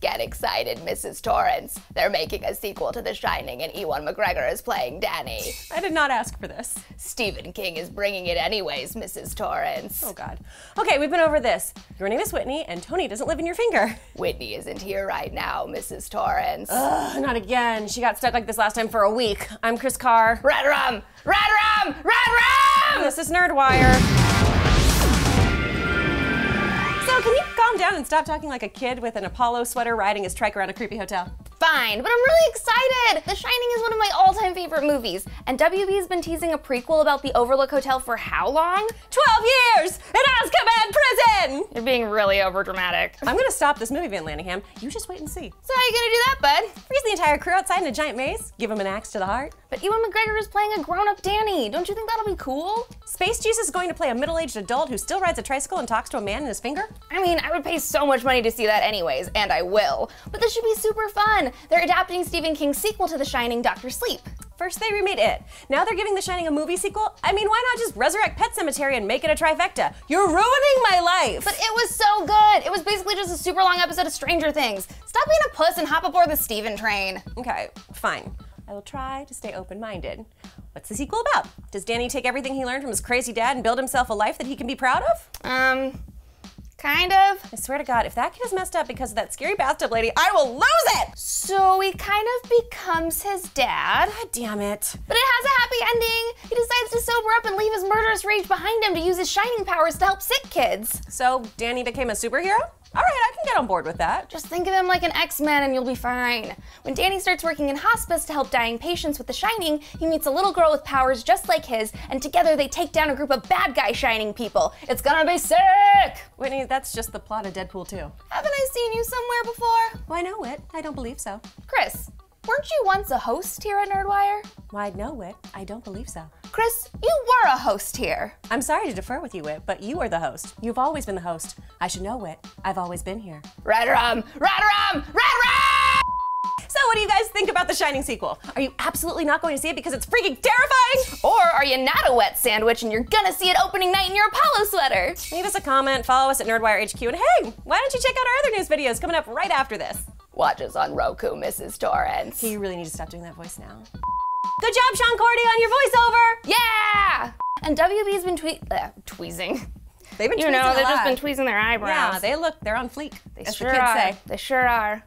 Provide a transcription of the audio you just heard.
Get excited, Mrs. Torrance. They're making a sequel to The Shining and Ewan McGregor is playing Danny. I did not ask for this. Stephen King is bringing it anyways, Mrs. Torrance. Oh God. Okay, we've been over this. Your name is Whitney and Tony doesn't live in your finger. Whitney isn't here right now, Mrs. Torrance. Ugh, not again. She got stuck like this last time for a week. I'm Chris Carr. Red rum! Red rum! Red rum! This is NerdWire. So can you calm down and stop talking like a kid with an Apollo sweater riding his trike around a creepy hotel? Fine, but I'm really excited! The Shining is one of my all-time favorite movies, and WB's been teasing a prequel about the Overlook Hotel for how long? 12 years in Azkaban prison! You're being really overdramatic. I'm gonna stop this movie, Van Lanningham. You just wait and see. So how are you gonna do that, bud? Freeze the entire crew outside in a giant maze, give him an axe to the heart. But Ewan McGregor is playing a grown-up Danny. Don't you think that'll be cool? Space Jesus is going to play a middle-aged adult who still rides a tricycle and talks to a man in his finger? I mean, I would pay so much money to see that anyways, and I will. But this should be super fun. They're adapting Stephen King's sequel to The Shining, Dr. Sleep. First they remade It. Now they're giving The Shining a movie sequel? I mean, why not just resurrect Pet Sematary and make it a trifecta? You're ruining my life! But it was so good! It was basically just a super long episode of Stranger Things. Stop being a puss and hop aboard the Stephen train. Okay, fine. I will try to stay open-minded. What's the sequel about? Does Danny take everything he learned from his crazy dad and build himself a life that he can be proud of? Kind of. I swear to God, if that kid is messed up because of that scary bathtub lady, I will lose it! So he kind of becomes his dad. God damn it. But it has a happy ending. He decides to sober up and leave his murderous rage behind him to use his shining powers to help sick kids. So Danny became a superhero? All right, I can get on board with that. Just think of him like an X-Men and you'll be fine. When Danny starts working in hospice to help dying patients with the Shining, he meets a little girl with powers just like his, and together they take down a group of bad guy Shining people. It's gonna be sick! Whitney, that's just the plot of Deadpool 2. Haven't I seen you somewhere before? Why no, Whit? I don't believe so. Chris, weren't you once a host here at NerdWire? Why no, Whit? I don't believe so. Chris, you were a host here. I'm sorry to defer with you, Whit, but you are the host. You've always been the host. I should know, Whit. I've always been here. Red rum! Red rum! Red rum! So what do you guys think about the Shining sequel? Are you absolutely not going to see it because it's freaking terrifying? Or are you not a wet sandwich and you're gonna see it opening night in your Apollo sweater? Leave us a comment, follow us at NerdWire HQ, and hey, why don't you check out our other news videos coming up right after this? Watch us on Roku, Mrs. Torrance. You really need to stop doing that voice now. Good job, Sean Cordy, on your voiceover! Yeah! And WB's been tweezing. They've been tweezing You know, a they've lot. just been tweezing their eyebrows. Yeah, they're on fleek. They as sure the kids are. say. They sure are.